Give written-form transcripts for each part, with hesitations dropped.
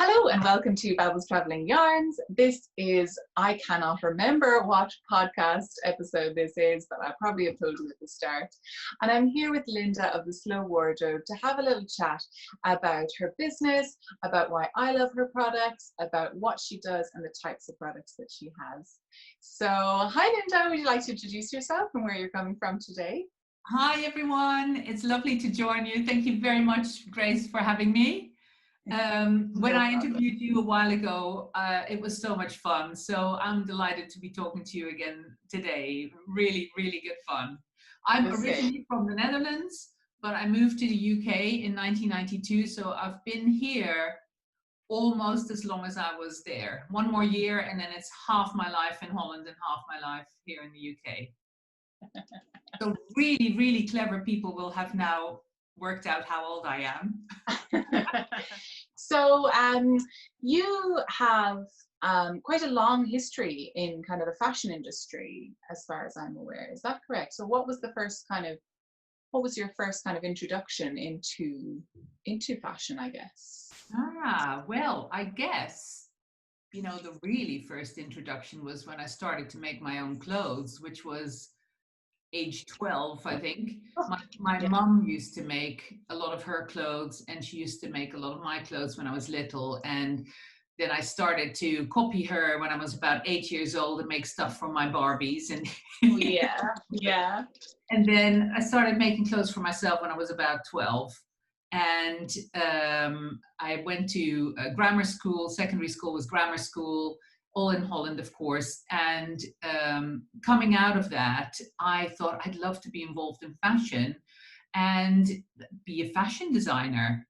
Hello and welcome to Babbles Travelling Yarns. This is, I cannot remember what podcast episode this is, but I probably have told you at the start. And I'm here with Linda of The Slow Wardrobe to have a little chat about her business, about why I love her products, about what she does and the types of products that she has. So, hi Linda, would you like to introduce yourself and where you're coming from today? Hi everyone, it's lovely to join you. Thank you very much, Grace, for having me. When I interviewed you a while ago, it was so much fun. So I'm delighted to be talking to you again today. Really, really good fun. I'm originally from the Netherlands, but I moved to the UK in 1992. So I've been here almost as long as I was there. One more year, and then it's half my life in Holland and half my life here in the UK. So really, really clever people will have now worked out how old I am. So you have quite a long history in kind of the fashion industry, as far as I'm aware. Is that correct? So what was your first kind of introduction into fashion, I guess? Well, I guess, the really first introduction was when I started to make my own clothes, which was age 12, I think. My mum used to make a lot of her clothes, and she used to make a lot of my clothes when I was little. And then I started to copy her when I was about 8 years old and make stuff from my Barbies. And yeah. And then I started making clothes for myself when I was about 12. And I went to grammar school. Secondary school was grammar school, all in Holland, of course. And coming out of that, I thought I'd love to be involved in fashion and be a fashion designer.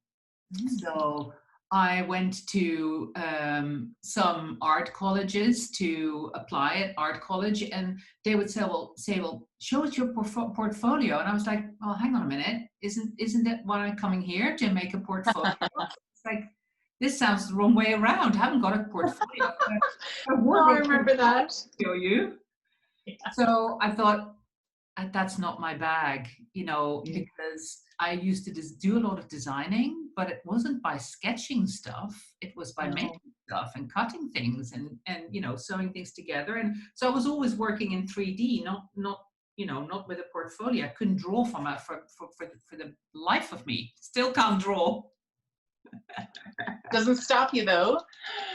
So I went to some art colleges to apply at art college, and they would say, well, show us your portfolio. And I was like, well, hang on a minute. Isn't that why I'm coming here, to make a portfolio? It's like, this sounds the wrong way around. I haven't got a portfolio. I remember that. Show you. Yeah. So I thought, that's not my bag, because I used to just do a lot of designing, but it wasn't by sketching stuff. It was by making stuff and cutting things and sewing things together. And so I was always working in 3D, not with a portfolio. I couldn't draw for the life of me. Still can't draw. Doesn't stop you though.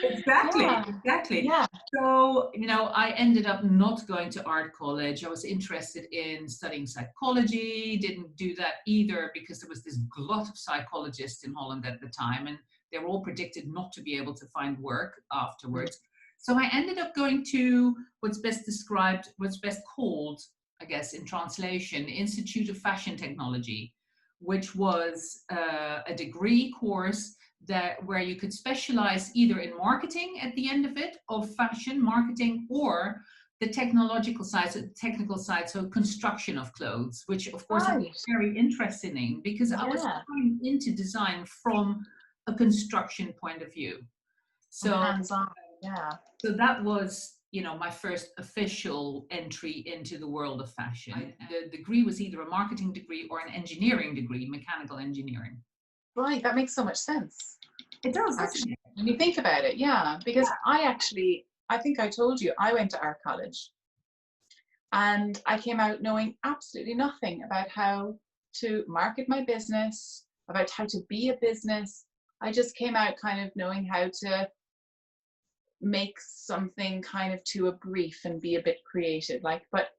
Exactly. Yeah. So, I ended up not going to art college. I was interested in studying psychology, didn't do that either because there was this glut of psychologists in Holland at the time, and they were all predicted not to be able to find work afterwards. So I ended up going to what's best called, I guess, in translation, Institute of Fashion Technology, which was a degree course where you could specialize either in marketing at the end of it, of fashion marketing, or the technical side, so construction of clothes, which of course I was very interested in because I was coming into design from a construction point of view. So hands-on, So that was, my first official entry into the world of fashion. The degree was either a marketing degree or an engineering degree, mechanical engineering. Right, that makes so much sense. It does, actually. When you think about it, because I think I told you, I went to art college and I came out knowing absolutely nothing about how to market my business, about how to be a business. I just came out kind of knowing how to make something kind of to a brief and be a bit creative, but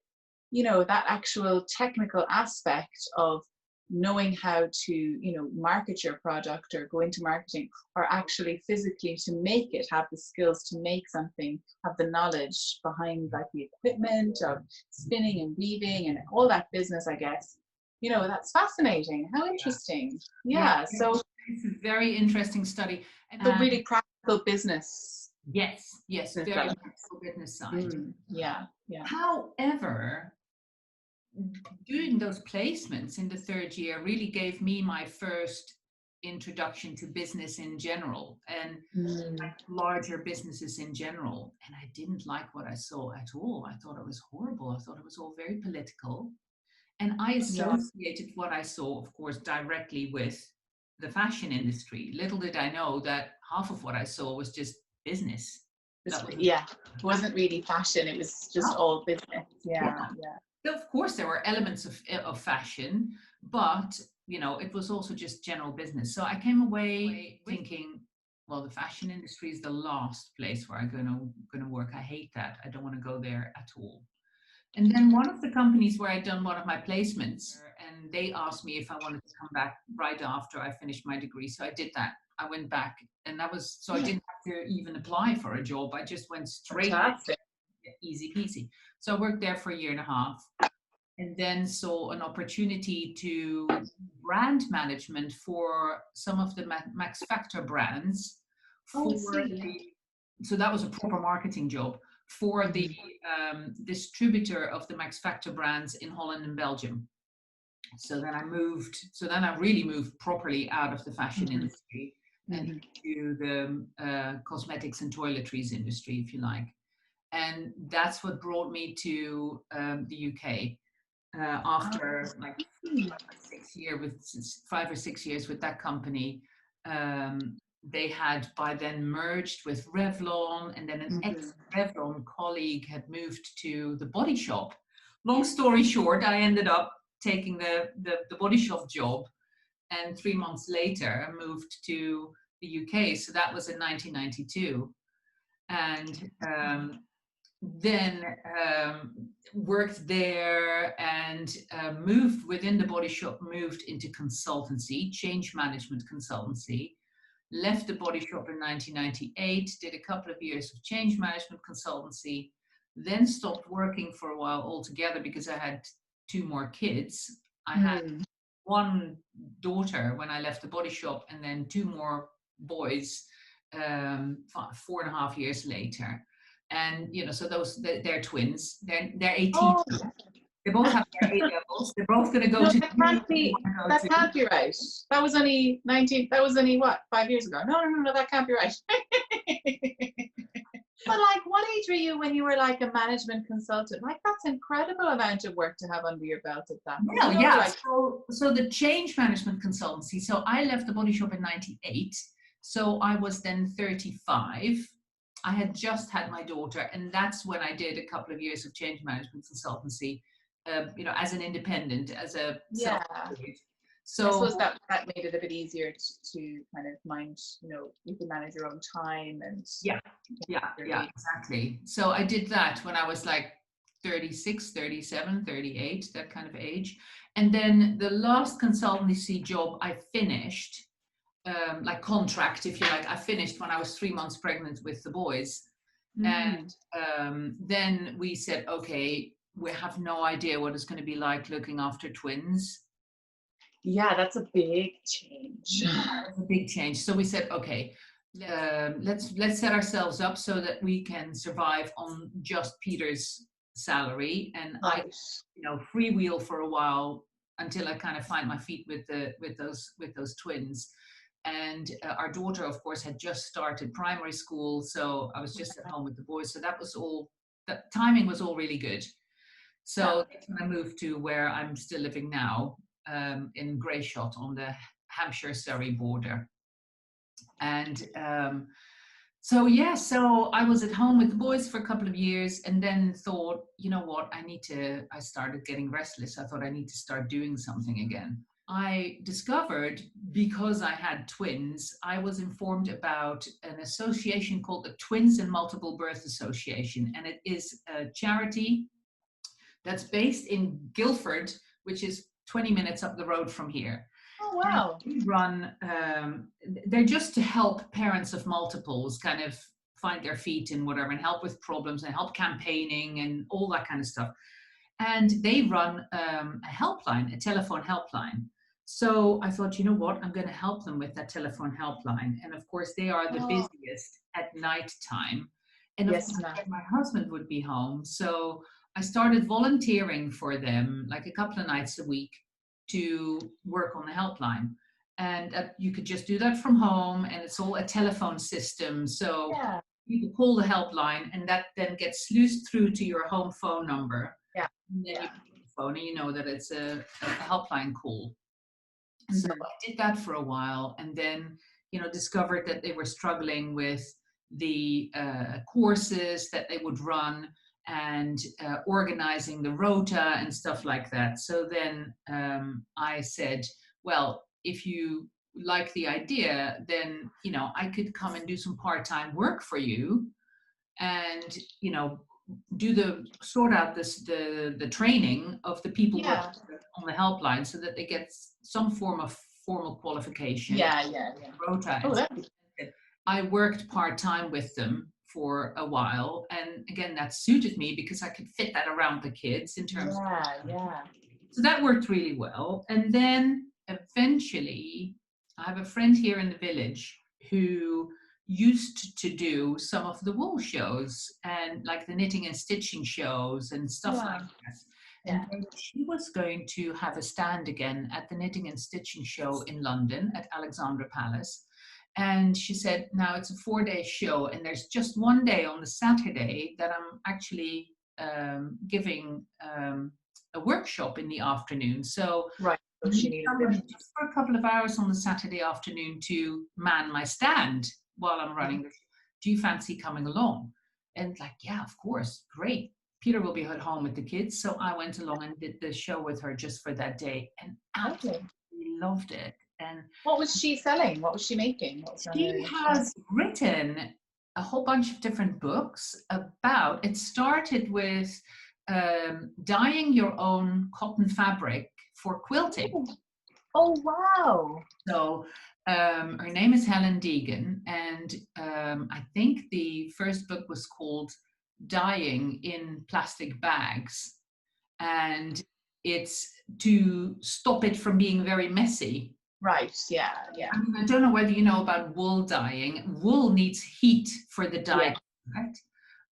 that actual technical aspect of knowing how to market your product or go into marketing, or actually physically to make it, have the skills to make something, have the knowledge behind like the equipment of spinning and weaving and all that business, I guess, that's fascinating. How interesting. So it's a very interesting study, and the really practical business. Yes, very practical business side. However, doing those placements in the third year really gave me my first introduction to business in general and larger businesses in general. And I didn't like what I saw at all. I thought it was horrible. I thought it was all very political. And I associated what I saw, of course, directly with the fashion industry. Little did I know that half of what I saw was just business. That was Yeah, it wasn't really fashion. It was just all business. Yeah, yeah. So of course, there were elements of fashion, but it was also just general business. So I came away thinking, well, the fashion industry is the last place where I'm gonna work. I hate that. I don't want to go there at all. And then one of the companies where I'd done one of my placements, and they asked me if I wanted to come back right after I finished my degree. So I did that. I went back, and I didn't have to even apply for a job. I just went straight, Fantastic. easy peasy. So I worked there for a year and a half, and then saw an opportunity to brand management for some of the Max Factor brands. So that was a proper marketing job for the distributor of the Max Factor brands in Holland and Belgium. So then I really moved properly out of the fashion industry and into the cosmetics and toiletries industry, if you like. And that's what brought me to the UK after like 5 or 6 years with that company. They had by then merged with Revlon, and then an ex-Revlon colleague had moved to the Body Shop. Long story short, I ended up taking the Body Shop job, and 3 months later I moved to the UK. So that was in 1992, and then worked there and moved within the Body Shop, moved into consultancy, change management consultancy. Left the Body Shop in 1998, did a couple of years of change management consultancy, then stopped working for a while altogether because I had 2 more kids. I had 1 daughter when I left the Body Shop, and then 2 more boys 4.5 years later. And so they're twins. They're 18. Oh. They both have their A levels. They're both going to go to. That can't be right. That was only 19. That was only what, 5 years ago? No. That can't be right. But like, what age were you when you were like a management consultant? Like, that's incredible amount of work to have under your belt at that. Well, yeah. Like, so the change management consultancy. So I left the Body Shop in 98. So I was then 35. I had just had my daughter, and that's when I did a couple of years of change management consultancy, as an independent, as a self-employed. So I suppose that made it a bit easier to kind of mind, you can manage your own time and yeah, exactly. So I did that when I was like 36, 37, 38, that kind of age. And then the last consultancy job I finished, like contract, if you like, I finished when I was 3 months pregnant with the boys. And then we said, okay, we have no idea what it's going to be like looking after twins. Yeah, that's a big change. That's a big change. So we said, okay, let's set ourselves up so that we can survive on just Peter's salary, and I freewheel for a while until I kind of find my feet with those twins. And our daughter, of course, had just started primary school, so I was just at home with the boys. So that timing was all really good. So that's when I moved to where I'm still living now, in Greyshot on the Hampshire-Surrey border. And so I was at home with the boys for a couple of years, and then thought, you know what, I started getting restless. I thought I need to start doing something again. I discovered, because I had twins, I was informed about an association called the Twins and Multiple Birth Association, and it is a charity that's based in Guildford, which is 20 minutes up the road from here. Oh, wow. They're just to help parents of multiples kind of find their feet and whatever, and help with problems and help campaigning and all that kind of stuff. And they run a helpline, a telephone helpline. So I thought, you know what, I'm going to help them with that telephone helpline. And of course, they are the busiest at night time. And of course, my husband would be home. So I started volunteering for them like a couple of nights a week to work on the helpline. And you could just do that from home, and it's all a telephone system. So you can call the helpline, and that then gets sluiced through to your home phone number. Yeah. And then you pick the phone, and you know that it's a helpline call. So I did that for a while, and then discovered that they were struggling with the courses that they would run and organizing the rota and stuff like that. So then I said, well, if you like the idea, then, I could come and do some part-time work for you and, sort out the training of the people Yeah. working on the helpline so that they get some form of formal qualification. Yeah. Rota. Oh, And that'd be I worked part-time with them for a while. And again, that suited me because I could fit that around the kids in terms of. Yeah. So that worked really well. And then eventually, I have a friend here in the village who used to do some of the wool shows and like the knitting and stitching shows and stuff like that. And Yeah. then she was going to have a stand again at the knitting and stitching show in London at Alexandra Palace. And she said, now it's a 4-day show and there's just one day on the Saturday that I'm actually giving a workshop in the afternoon. So Right. So she needed a bit. just for a couple of hours on the Saturday afternoon to man my stand while I'm running the show. Do you fancy coming along? And like, yeah, of course, great. Peter will be at home with the kids. So I went along and did the show with her just for that day and absolutely loved it. And What was she selling? What was she making? What was she has written a whole bunch of different books about, it started with dyeing your own cotton fabric for quilting. Oh, wow. So her name is Helen Deegan, and I think the first book was called Dyeing in Plastic Bags, and it's to stop it from being very messy. Right, yeah. I mean, I don't know whether you know about wool dyeing. Wool needs heat for the dye, correct?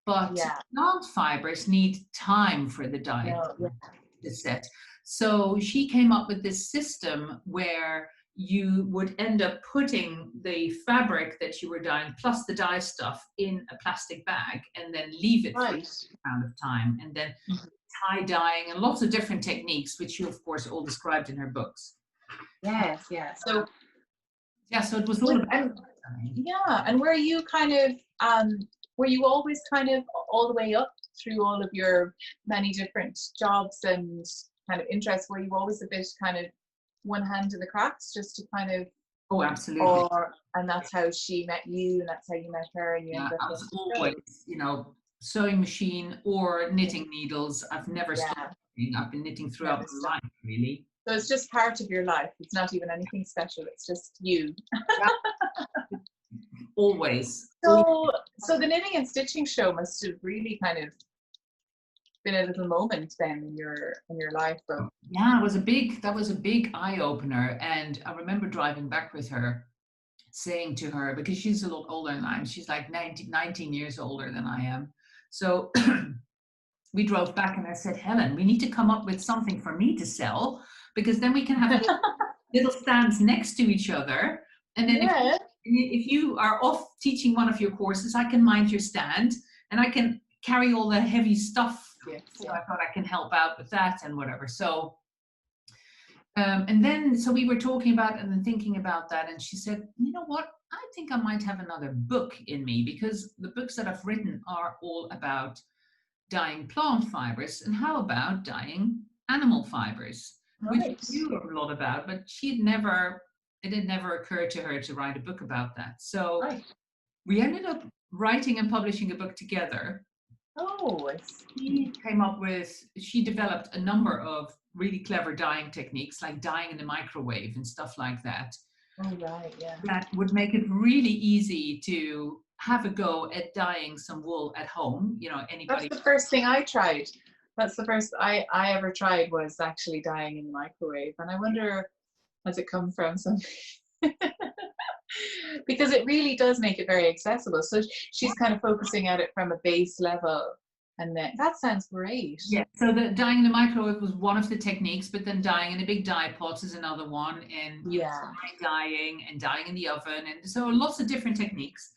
But plant fibers need time for the dye to set. So she came up with this system where you would end up putting the fabric that you were dyeing plus the dye stuff in a plastic bag and then leave it for a amount of time, and then tie dyeing and lots of different techniques, which you of course all described in her books. Yes. So so it was all about and were you kind of were you always kind of all the way up through all of your many different jobs and kind of interests, were you always a bit kind of one hand in the cracks just to kind of absolutely, and that's how she met you and that's how you met her and you ended up I was always sewing machine or knitting needles. I've never stopped knitting. I've been knitting throughout my life, really. So it's just part of your life. It's not even anything special. It's just you. Always. So the knitting and stitching show must have really kind of been a little moment then in your life, though. Yeah, that was a big eye opener. And I remember driving back with her, saying to her, because she's a lot older than I am, she's like 19 years older than I am. So we drove back and I said, Helen, we need to come up with something for me to sell, because then we can have little stands next to each other. And then if you are off teaching one of your courses, I can mind your stand and I can carry all the heavy stuff. So I thought I can help out with that and whatever. So and then so we were talking about and then thinking about that, and she said, you know what, I think I might have another book in me, because the books that I've written are all about dyeing plant fibers, and how about dyeing animal fibers, which we knew a lot about, but it had never occurred to her to write a book about that. So we ended up writing and publishing a book together. She developed a number of really clever dyeing techniques, like dyeing in the microwave and stuff like that. That would make it really easy to have a go at dyeing some wool at home. Anybody. That's the first thing I tried. That's the first I ever tried, was actually dyeing in the microwave. And I wonder, has it come from something? Because it really does make it very accessible. So she's kind of focusing at it from a base level. And then that sounds great. Yeah, so the dyeing in the microwave was one of the techniques, but then dyeing in a big dye pot is another one, and dyeing and dyeing in the oven, and so lots of different techniques.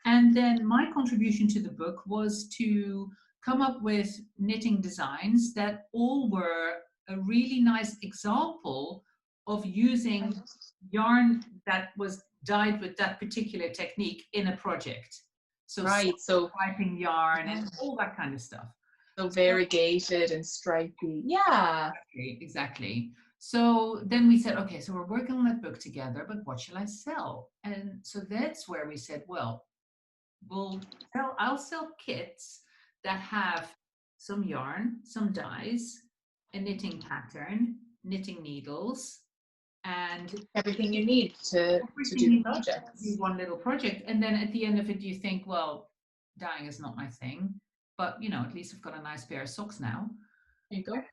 And then my contribution to the book was to come up with knitting designs that all were a really nice example of using yarn that was dyed with that particular technique in a project. So Right. So, striping yarn and all that kind of stuff. so variegated and stripy. Yeah. Exactly. So then we said, okay, so we're working on that book together, but what shall I sell? And so that's where we said, well, I'll sell kits that have some yarn, some dyes, a knitting pattern, knitting needles, and Everything you need to everything do the you need to projects. do one little project. And then at the end of it, you think, well, dyeing is not my thing, but at least I've got a nice pair of socks now. There you go.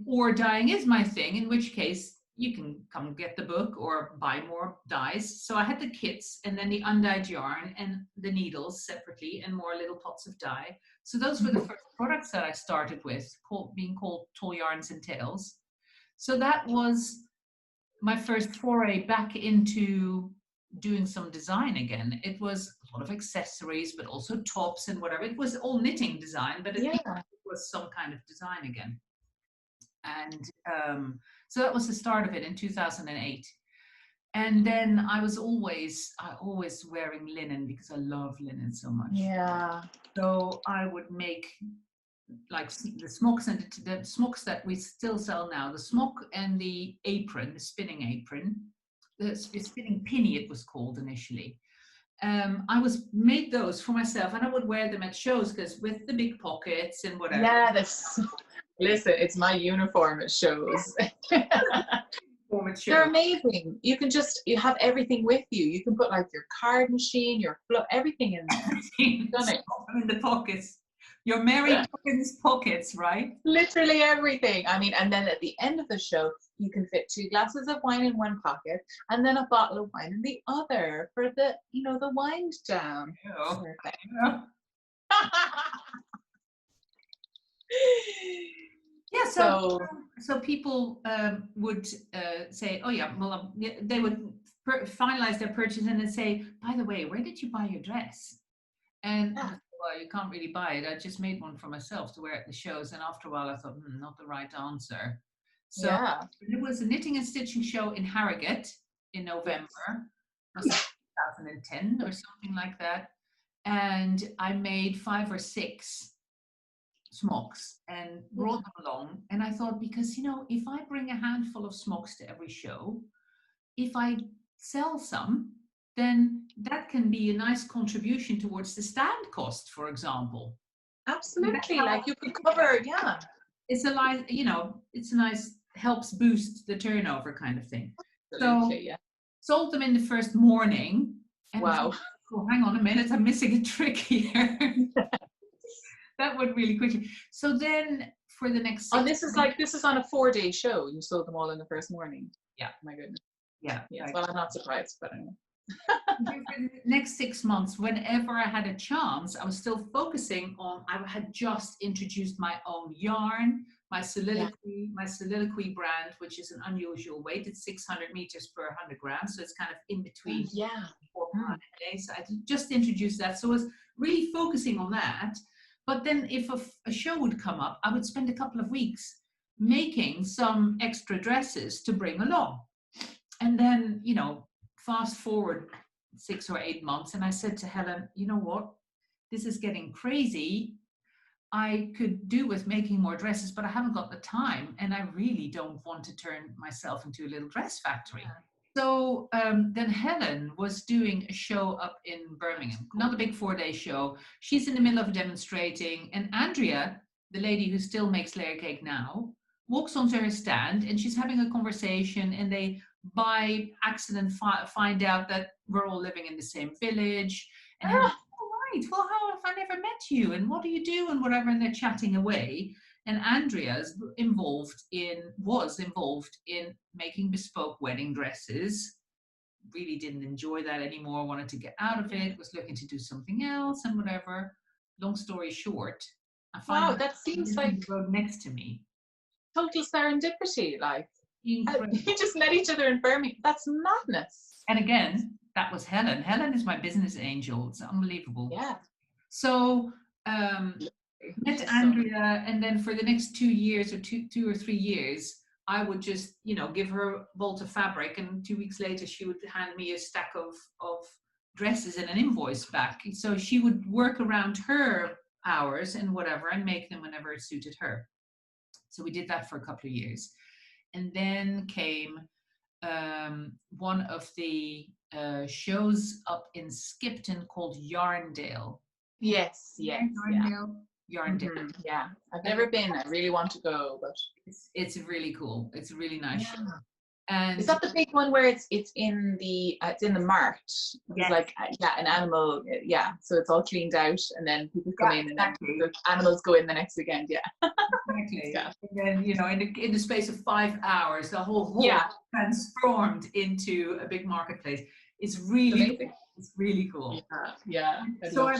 Or dyeing is my thing, in which case you can come get the book or buy more dyes. So I had the kits and then the undyed yarn and the needles separately and more little pots of dye. So those were the first products that I started with, being called Tall Yarns and Tails. So that was my first foray back into doing some design again. It was a lot of accessories, but also tops and whatever. It was all knitting design, but it was some kind of design again. And so that was the start of it in 2008. And then I always wearing linen because I love linen so much. Yeah. So I would make like the smocks and the smocks that we still sell now, the smock and the apron, the spinning apron, the spinning pinny it was called initially. I made those for myself and I would wear them at shows because with the big pockets and whatever. Yeah, listen, it's my uniform at shows. They're amazing. You have everything with you. You can put like your card machine, your everything in there. Done it. In the pockets. Your Mary Poppins pockets, right? Literally everything. I mean, and then at the end of the show, you can fit 2 glasses of wine in one pocket and then a bottle of wine in the other for the, the wind down. Oh, perfect. Yeah, so people would say, oh yeah, well, they would finalize their purchase and then say, by the way, where did you buy your dress? And well, you can't really buy it. I just made one for myself to wear at the shows. And after a while, I thought, not the right answer. So it was a knitting and stitching show in Harrogate in November, 2010 or something like that. And I made 5 or 6 smocks and brought them along. And I thought, because, if I bring a handful of smocks to every show, if I sell some, then that can be a nice contribution towards the stand cost, for example. Absolutely, like you could cover, It's it's a nice, helps boost the turnover kind of thing. Absolutely, so sold them in the first morning. And wow. Oh, hang on a minute, I'm missing a trick here. That went really quickly. So then for the next 6 this is on a 4-day show. You sold them all in the first morning. Yeah. My goodness. Yeah. Yes. Well, I'm not surprised, but anyway. For the next 6 months, whenever I had a chance, I was still focusing on, I had just introduced my own yarn, my soliloquy brand, which is an unusual weight. It's 600 meters per 100 grams. So it's kind of in between 4 pound a day. So I just introduced that. So I was really focusing on that. But then if a show would come up, I would spend a couple of weeks making some extra dresses to bring along. And then, fast forward 6 or 8 months, and I said to Helen, you know what? This is getting crazy. I could do with making more dresses, but I haven't got the time, and I really don't want to turn myself into a little dress factory. So then Helen was doing a show up in Birmingham, not a big 4-day show. She's in the middle of demonstrating, and Andrea, the lady who still makes layer cake now, walks onto her stand, and she's having a conversation, and they by accident find out that we're all living in the same village. And right, well, how have I never met you? And what do you do? And whatever, and they're chatting away. And Andrea's was involved in making bespoke wedding dresses. Really didn't enjoy that anymore, wanted to get out of it, was looking to do something else and whatever. Long story short, I find that seems like the road next to me. Total serendipity, like. Incredible. You just met each other in Birmingham. That's madness. And again, that was Helen. Helen is my business angel. It's unbelievable. Yeah. So met Andrea, and then for the next 2 years or two or 3 years, I would just, give her a bolt of fabric, and 2 weeks later she would hand me a stack of dresses and an invoice back. So she would work around her hours and whatever and make them whenever it suited her. So we did that for a couple of years. And then came one of the shows up in Skipton called Yarndale. Yes, yes, Yarndale. Mm-hmm. Yeah, I've never been. I really want to go, but it's really cool. It's a really nice show. yeah. And Is that the big one where it's in the mart? It's yes. like an animal, so it's all cleaned out, and then people come in, exactly. and then the animals go in the next weekend. Exactly. Yeah. And then in the space of 5 hours, the whole hall transformed into a big marketplace. It's really amazing. It's really cool. Yeah. So I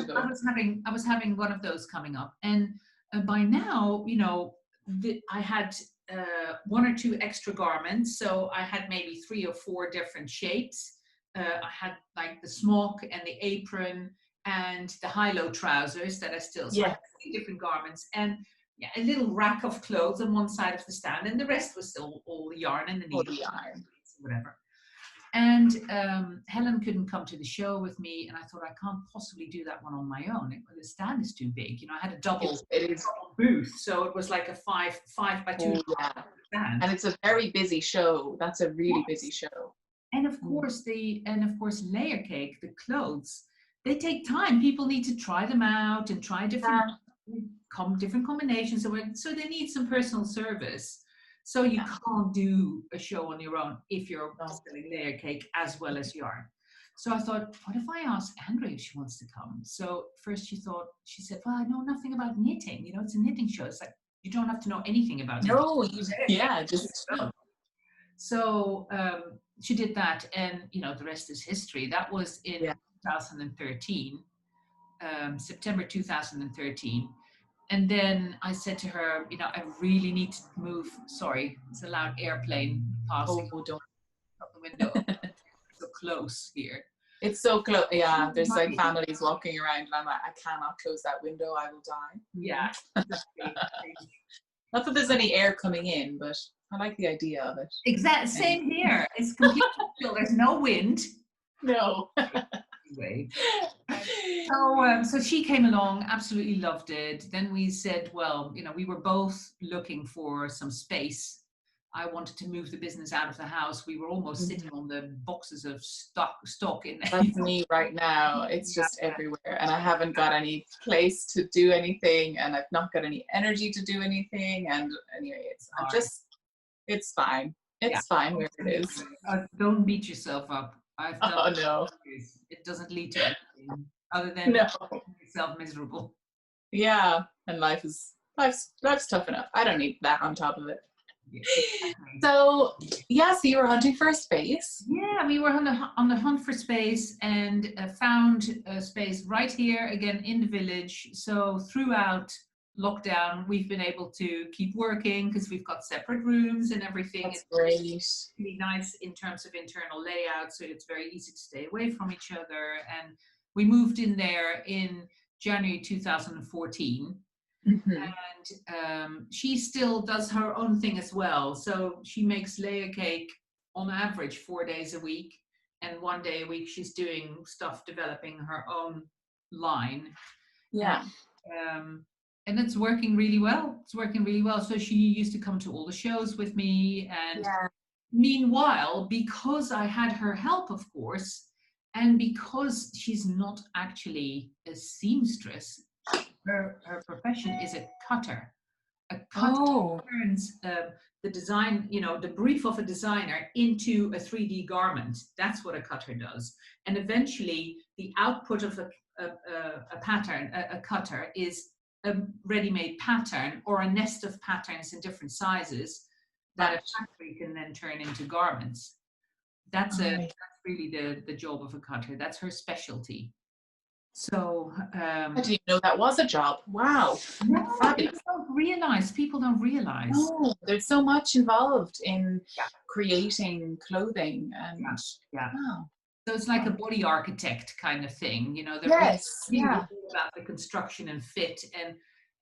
was having one of those coming up, and by now, I had 1 or 2 extra garments. So I had maybe 3 or 4 different shapes. I had like the smock and the apron and the high-low trousers that I still, so I had 3 different garments, and a little rack of clothes on one side of the stand, and the rest was still all the yarn and the needle, whatever. And Helen couldn't come to the show with me, and I thought, I can't possibly do that one on my own. The stand is too big. I had a double booth, so it was like a 5 by 2 stand. And it's a very busy show. That's a really busy show. And of course, layer cake, the clothes, they take time. People need to try them out and try different combinations. So they need some personal service. So you can't do a show on your own if you're selling layer cake as well as yarn. So I thought, what if I ask Andrea if she wants to come? So first she said, well, I know nothing about knitting. It's a knitting show. It's like, you don't have to know anything about knitting. No, just. So she did that, and the rest is history. That was in 2013, September 2013. And then I said to her, I really need to move. Sorry, it's a loud airplane passing out the window. So close here. It's so close. Yeah, there's like families walking around, and I'm like, I cannot close that window. I will die. Yeah. Not that there's any air coming in, but I like the idea of it. Exactly. Same here. It's completely still. There's no wind. No. Anyway. So she came along, absolutely loved it. Then we said, well, we were both looking for some space. I wanted to move the business out of the house. We were almost sitting on the boxes of stock in there. That's me right now. It's just everywhere, and I haven't got any place to do anything, and I've not got any energy to do anything. And anyway, it's fine. It's fine where it is. Don't beat yourself up. No. It doesn't lead to anything other than making yourself miserable. Yeah, and life's tough enough. I don't need that on top of it. So you were hunting for a space. Yeah, we were on the hunt for space, and found a space right here again in the village. So throughout lockdown, we've been able to keep working because we've got separate rooms and everything. That's great. It's really nice in terms of internal layout, so it's very easy to stay away from each other. And we moved in there in January 2014. Mm-hmm. And she still does her own thing as well. So she makes layer cake on average 4 days a week, and 1 day a week she's doing stuff, developing her own line. Yeah. And it's working really well. So she used to come to all the shows with me, and meanwhile, because I had her help, of course, and because she's not actually a seamstress, her profession is a cutter. A cutter turns the design, the brief of a designer into a 3D garment. That's what a cutter does. And eventually, the output of a pattern, a cutter, is a ready-made pattern or a nest of patterns in different sizes that a factory can then turn into garments. That's really the job of a cutter. That's her specialty. So I didn't even know that was a job. Wow. No, people don't realize. No, there's so much involved in creating clothing, and wow. So it's like a body architect kind of thing, Yes, about the construction and fit,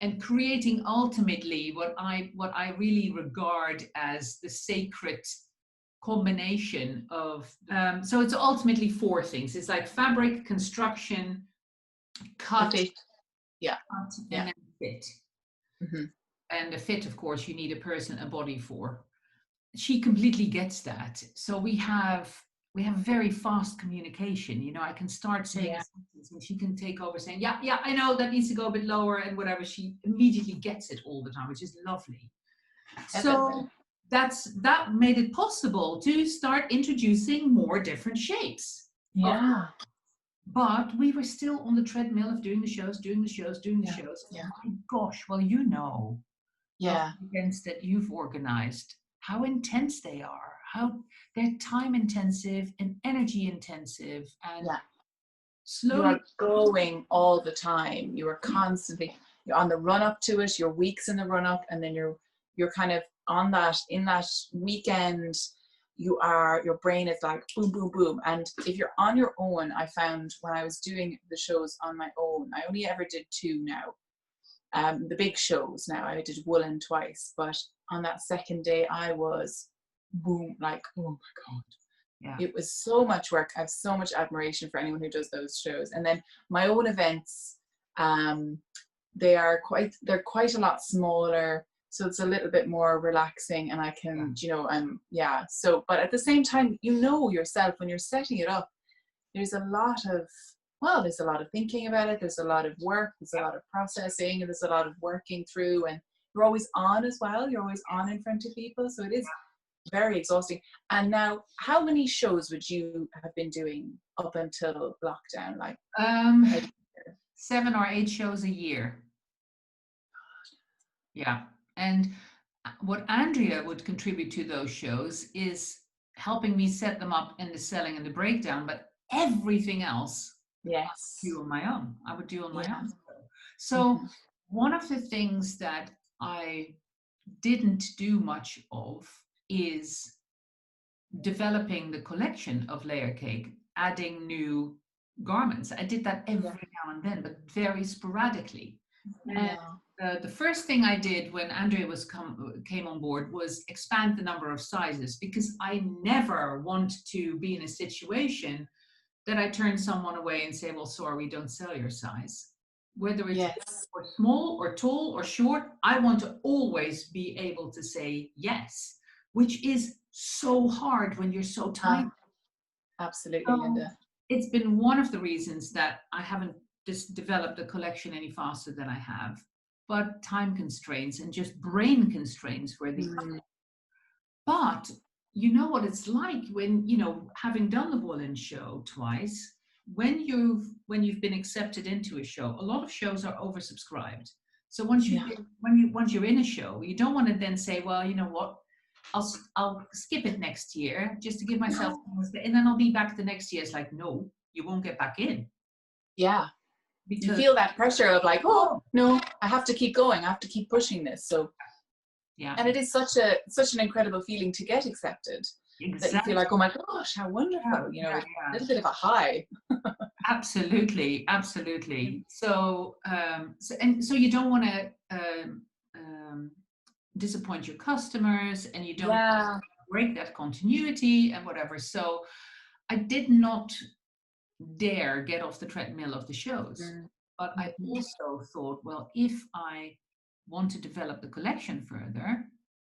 and creating ultimately what I really regard as the sacred combination of so it's ultimately four things. It's like fabric, construction, cut, Fit. Yeah. and then fit. Mm-hmm. And the fit, of course, you need a body for. She completely gets that. So we have very fast communication. You know, I can start saying a sentence and she can take over saying, yeah, I know that needs to go a bit lower and whatever. She immediately gets it all the time, which is lovely. So that made it possible to start introducing more different shapes. Yeah. But we were still on the treadmill of doing the shows. Yeah. My gosh, well, you know, Yeah. events that you've organized, how intense they are, how they're time intensive and energy intensive, and slowly you are going all the time. You are constantly, you're on the run up to it, you're weeks in the run up, and then you're kind of on that, in that weekend, your brain is like boom, boom, boom. And if you're on your own, I found when I was doing the shows on my own, I only ever did 2 now. The big shows now, I did Woolen twice, but on that second day I was boom, like, oh my God. Yeah. It was so much work. I have so much admiration for anyone who does those shows. And then my own events, they're quite a lot smaller, so it's a little bit more relaxing, and I can, so, but at the same time, you know yourself when you're setting it up, there's a lot of thinking about it, there's a lot of work, there's a lot of processing, and there's a lot of working through, and you're always on as well, you're always on in front of people, so it is very exhausting. And now, how many shows would you have been doing up until lockdown? Like 7 or 8 shows a year. Yeah. And what Andrea would contribute to those shows is helping me set them up in the selling and the breakdown, but everything else yes, I would do on my own. So one of the things that I didn't do much of is developing the collection of Layer Cake, adding new garments. I did that every now and then, but very sporadically. And the first thing I did when Andrea came on board was expand the number of sizes, because I never want to be in a situation that I turn someone away and say, well, sorry, we don't sell your size. Whether it's or small or tall or short, I want to always be able to say yes, which is so hard when you're so tiny. Absolutely, Linda. It's been one of the reasons that I haven't just developed a collection any faster than I have, but time constraints and just brain constraints were the other. But you know what it's like when, having done the Woolen show twice, when you've been accepted into a show, a lot of shows are oversubscribed. So once you're in a show, you don't want to then say, well, you know what, I'll skip it next year just to give myself, and then I'll be back the next year. It's like, no, you won't get back in. Yeah. Because you feel that pressure of like, oh no, I have to keep going. I have to keep pushing this. So yeah. And it is such an incredible feeling to get accepted. Exactly. That you feel like, oh my gosh, how wonderful. A little bit of a high. Absolutely. So you don't want to disappoint your customers, and you don't break that continuity and whatever. So I did not dare get off the treadmill of the shows. But I also thought, well, if I want to develop the collection further,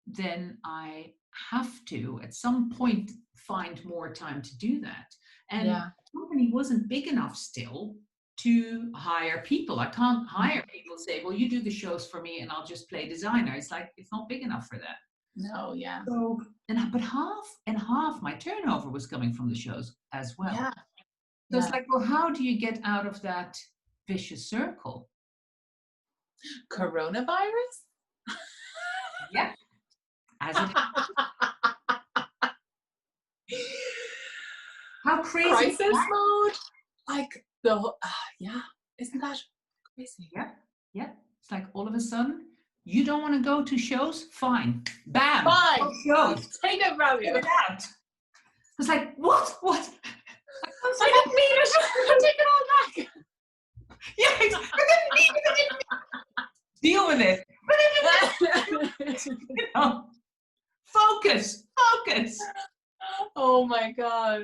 then I have to at some point find more time to do that. And the company wasn't big enough still to hire people. I can't hire people, say, well, you do the shows for me and I'll just play designer. It's like, it's not big enough for that. No, yeah. So, but half my turnover was coming from the shows as well. Yeah. So it's like, well, how do you get out of that vicious circle? Coronavirus? Yeah. As it How crazy. Crisis mode? Like isn't that crazy? Yeah. It's like all of a sudden, you don't want to go to shows? Fine. Bam. Fine. Shows. Take it from you. Get it out. It's like, what? I didn't mean it. I take it all back. Yeah, I didn't mean it. deal with it. You know, focus. Oh my God.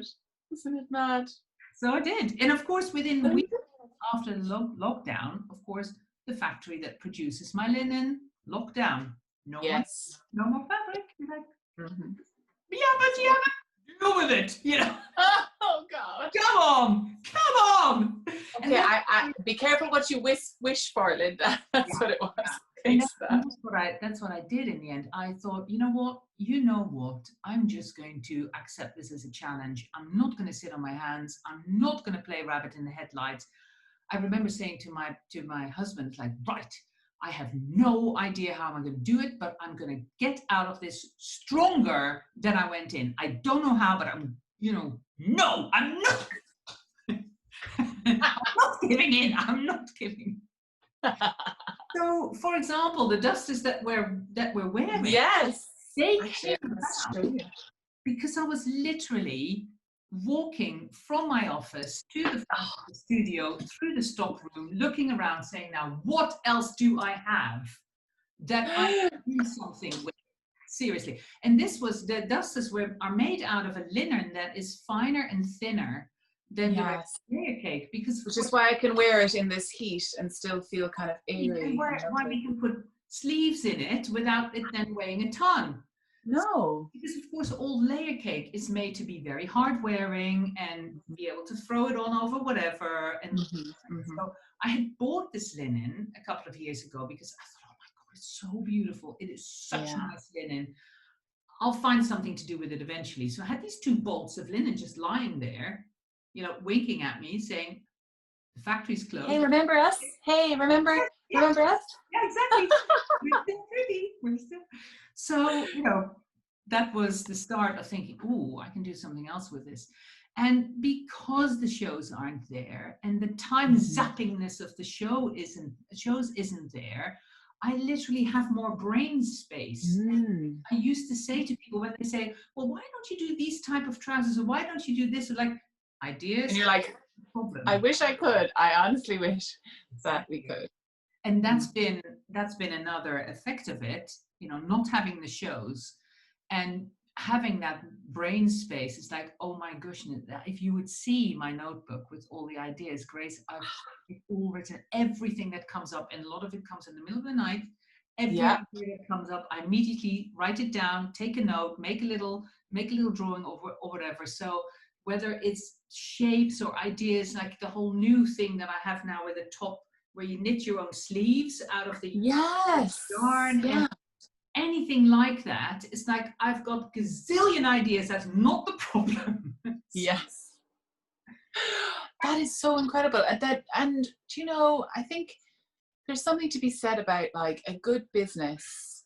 Isn't it mad? So I did. And of course, within weeks after the lockdown, of course, the factory that produces my linen locked down. No Yes. more fabric. You're like, Mhm. yeah, but you have to deal with it, you know. Oh God. Come on. Okay, I be careful what you wish for, Linda. That's what it was. And Thanks for that. that's what I did in the end. I thought, you know what? I'm just going to accept this as a challenge. I'm not going to sit on my hands. I'm not going to play rabbit in the headlights. I remember saying to my husband, like, right, I have no idea how I'm going to do it, but I'm going to get out of this stronger than I went in. I don't know how, but I'm not. I'm not giving in. I'm not giving. So, for example, the dusters that we're wearing, Yes. they Actually, came that's about true. because I was literally walking from my office to the front of the studio, through the stock room, looking around, saying, now, what else do I have that I can do something with? Seriously. And the dusters are made out of a linen that is finer and thinner than the regular layer cake, because which is why I can wear it in this heat and still feel kind of airy. Why we can put sleeves in it without it then weighing a ton. No. Because of course all layer cake is made to be very hard wearing and be able to throw it on over whatever. And so I had bought this linen a couple of years ago because I thought, oh my God, it's so beautiful. It is such nice linen. I'll find something to do with it eventually. So I had these 2 bolts of linen just lying there, winking at me, saying, the factory's closed. Hey, remember us? Hey, remember us? Yeah, exactly. We're still pretty. So, that was the start of thinking, oh, I can do something else with this. And because the shows aren't there and the time zappiness of the shows isn't there, I literally have more brain space. I used to say to people when they say, well, why don't you do these type of trousers, or why don't you do this, or like ideas? And you're like, I wish I could. I honestly wish that we could. And that's been another effect of it, not having the shows and having that brain space. It's like, oh my gosh, if you would see my notebook with all the ideas, Grace, I've all written everything that comes up, and a lot of it comes in the middle of the night. Every idea that comes up, I immediately write it down, take a note, make a little drawing or whatever. So whether it's shapes or ideas, like the whole new thing that I have now with a top where you knit your own sleeves out of the yarn, and anything like that, it's like I've got gazillion ideas. That's not the problem. Yes. That is so incredible. And I think there's something to be said about, like, a good business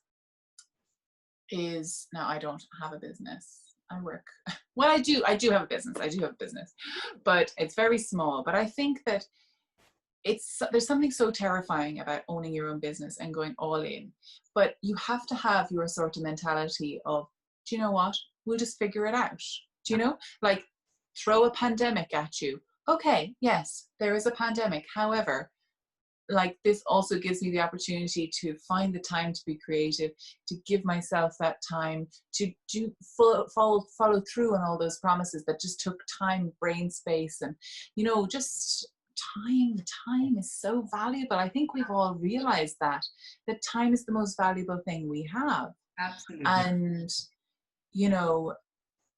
is, now I don't have a business. I work, well, I do have a business, but it's very small. But I think that there's something so terrifying about owning your own business and going all in. But you have to have your sort of mentality of, do you know what? We'll just figure it out. Do you know? Like, throw a pandemic at you. Okay, yes, there is a pandemic. However, like, this also gives me the opportunity to find the time to be creative, to give myself that time to follow through on all those promises that just took time, brain space, and just time is so valuable. I think we've all realized that time is the most valuable thing we have. Absolutely. And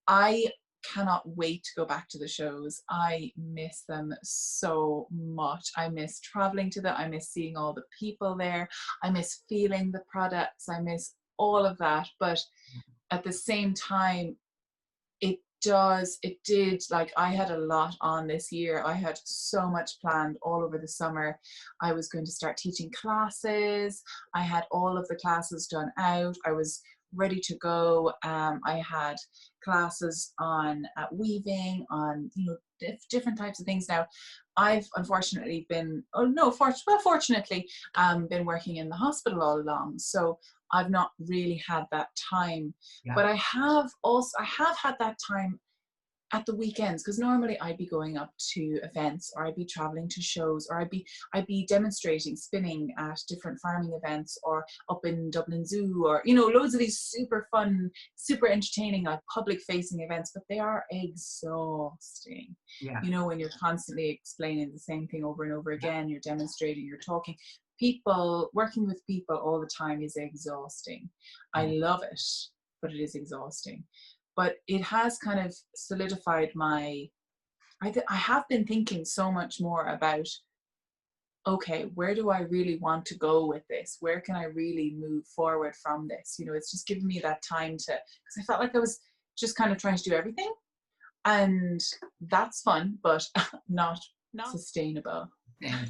I cannot wait to go back to the shows. I miss them so much. I miss traveling to them. I miss seeing all the people there. I miss feeling the products. I miss all of that. But at the same time, like, I had a lot on this year. I had so much planned all over the summer. I was going to start teaching classes. I had all of the classes done out. I was ready to go. I had classes on weaving, on different types of things. Now, I've unfortunately fortunately been working in the hospital all along, so I've not really had that time. But I have had that time at the weekends, because normally I'd be going up to events, or I'd be traveling to shows, or I'd be demonstrating spinning at different farming events, or up in Dublin Zoo, or loads of these super fun, super entertaining, like public facing events, but they are exhausting. Yeah. When you're constantly explaining the same thing over and over again, you're demonstrating, you're talking. Working with people all the time is exhausting. I love it, but it is exhausting. But it has kind of solidified I have been thinking so much more about, okay, where do I really want to go with this? Where can I really move forward from this? It's just given me that time because I felt like I was just kind of trying to do everything, and that's fun, but not sustainable. Yeah.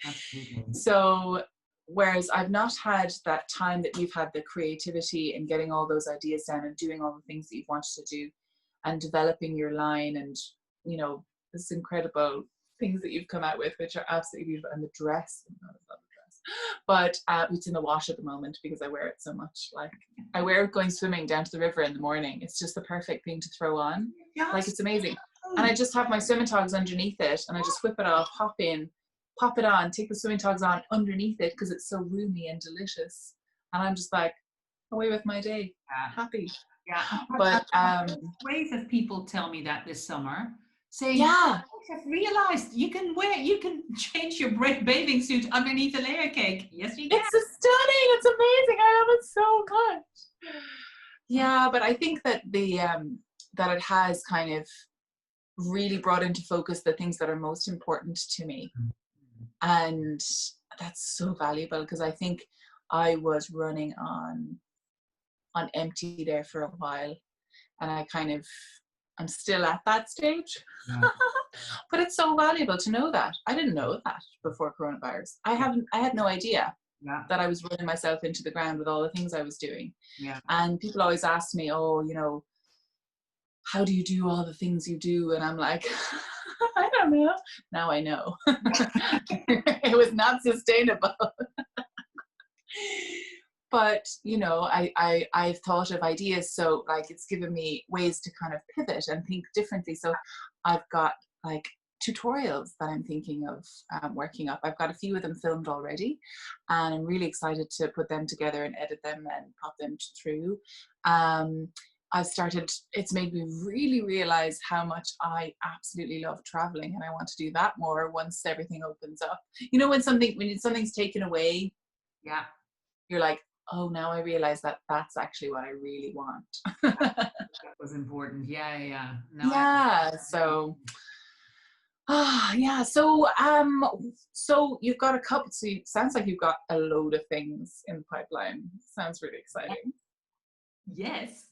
Absolutely. So whereas I've not had that time that you've had, the creativity and getting all those ideas down and doing all the things that you've wanted to do and developing your line, and this incredible things that you've come out with, which are absolutely beautiful, and the dress, I love the dress, but it's in the wash at the moment because I wear it so much. Like, I wear it going swimming down to the river in the morning. It's just the perfect thing to throw on. Yes. Like, it's amazing. And I just have my swimming togs underneath it, and I just whip it off, hop in, pop it on, take the swimming togs on underneath it because it's so roomy and delicious. And I'm just like, away with my day, happy. Yeah. But waves of people tell me that this summer, saying, yeah, I've realized you can change your bathing suit underneath a layer cake. Yes, you can. It's stunning. It's amazing. I love it so much. Yeah, but I think that that it has kind of really brought into focus the things that are most important to me. And that's so valuable, because I think I was running on empty there for a while, and I'm still at that stage. Yeah. But it's so valuable to know that. I didn't know that before coronavirus. I had no idea that I was running myself into the ground with all the things I was doing. Yeah. And people always ask me, oh, how do you do all the things you do? And I'm like, I don't know. Now I know. It was not sustainable. But, I've thought of ideas. So like, it's given me ways to kind of pivot and think differently. So I've got like tutorials that I'm thinking of working up. I've got a few of them filmed already, and I'm really excited to put them together and edit them and pop them through. It's made me really realize how much I absolutely love traveling, and I want to do that more once everything opens up. When something's taken away, yeah, you're like, oh, now I realize that that's actually what I really want. That was important. Yeah. So so you've got a couple. So it sounds like you've got a load of things in the pipeline. Sounds really exciting. Yes.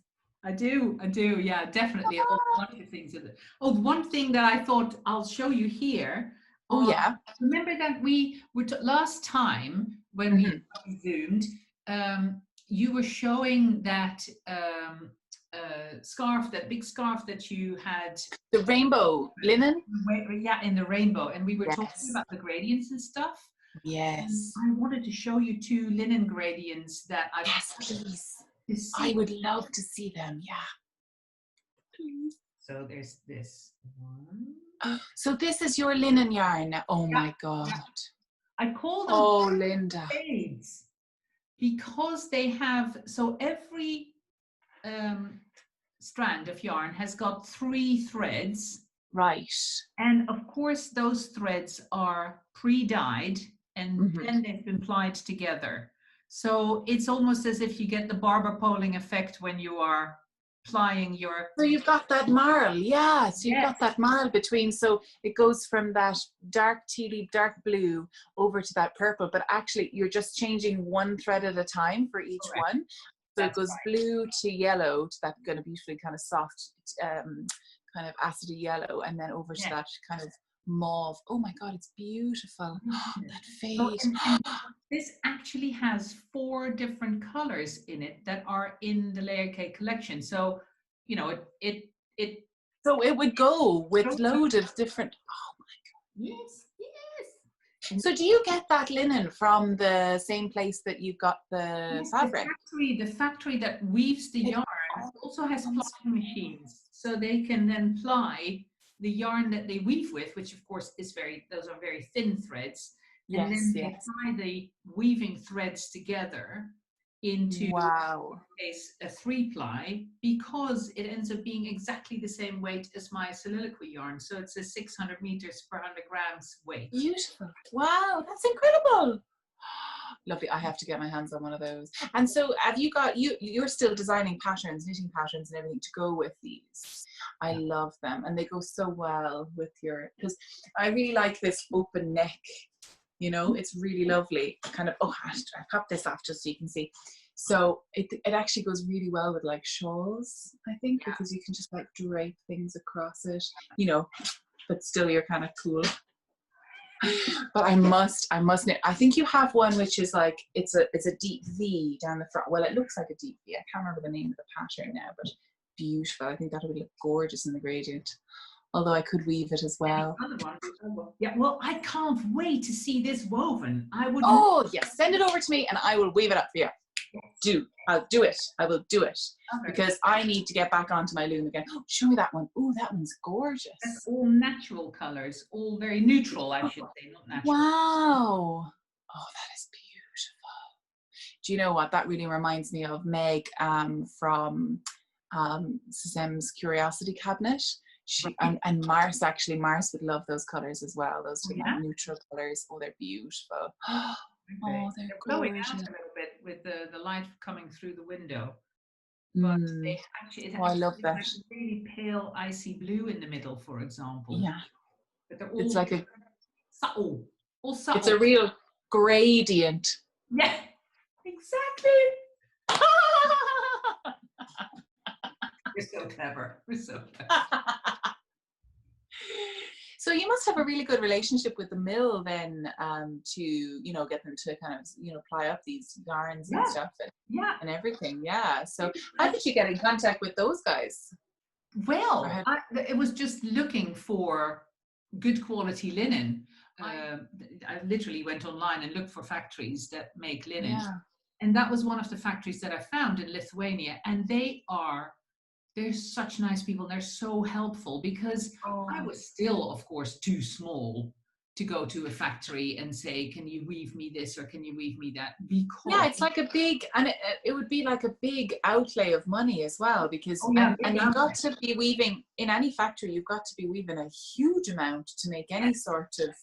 I do. Yeah, definitely. A bunch of things. One thing that I thought I'll show you here. Oh, yeah. Remember that we were last time when we Zoomed, you were showing that scarf, that big scarf that you had. The rainbow linen? Yeah, in the rainbow. And we were talking about the gradients and stuff. Yes. And I wanted to show you 2 linen gradients that I've. Yes, please. I would love to see them. Yeah. Please. So there's this one. So this is your linen yarn. Oh my God. I call them Linda. Shades, because they have, so every strand of yarn has got 3 threads. Right. And of course those threads are pre-dyed, and then they've been plied together. So it's almost as if you get the barber poling effect when you are plying your... So you've got that marl, yeah. So you've got that marl between, so it goes from that dark tealy, dark blue over to that purple, but actually you're just changing one thread at a time for each one. So it goes blue to yellow, to that kind of beautifully kind of soft, kind of acidy yellow, and then over to that kind of mauve. Oh my God, it's beautiful. That fade. And this actually has 4 different colors in it that are in the layer cake collection. So, it so it would go with loads of different. Oh my God. Yes. So do you get that linen from the same place that you've got the fabric? The factory that weaves the yarn also has flying machines. so they can then ply the yarn that they weave with, which of course is those are very thin threads. And then they tie the weaving threads together into Wow. a 3-ply, because it ends up being exactly the same weight as my soliloquy yarn. So it's a 600 meters per 100 grams weight. Beautiful. Wow, that's incredible. Lovely. I have to get my hands on one of those. And so have you got, you're still designing patterns, knitting patterns and everything to go with these. I love them. And they go so well with your, because I really like this open neck, you know, it's really lovely. Kind of, I pop this off just so you can see. So it actually goes really well with like shawls, I think, because you can just like drape things across it, you know, but still you're kind of cool. But I must knit. I think you have one which is like it's a deep V down the front. Well, it looks like a deep V. I can't remember the name of the pattern now, but beautiful. I think that would look gorgeous in the gradient. Although I could weave it as well. Yeah, well, I can't wait to see this woven. I would. Oh yes, send it over to me and I will weave it up for you. I'll do it. I will do it. Okay. Because I need to get back onto my loom again. Oh, show me that one. Oh, that one's gorgeous. That's all natural colors, all very neutral, I should say, not natural. Wow. Oh, that is beautiful. Do you know what? That really reminds me of Meg from Suzemme's Curiosity Cabinet. And Mars, actually, Mars would love those colors as well. Those two neutral colors. Oh, they're beautiful. Oh, they're glowing out a little bit with the light coming through the window. But they actually, I love that. Like a really pale icy blue in the middle, for example. Yeah. But they're all it's like subtle. All subtle. It's a real gradient. Yeah, exactly. We're so clever. We're so clever. So you must have a really good relationship with the mill then, to, you know, get them to kind of, you know, ply up these yarns and stuff and everything. Yeah. So how did you get in contact with those guys? Well, it was just looking for good quality linen. I literally went online and looked for factories that make linen. Yeah. And that was one of the factories that I found in Lithuania. And they're such nice people. They're so helpful, because I was still, of course, too small to go to a factory and say, can you weave me this or can you weave me that? Because it's like a big, and it would be like a big outlay of money as well, because and you've got to be weaving in any factory. You've got to be weaving a huge amount to make any sort of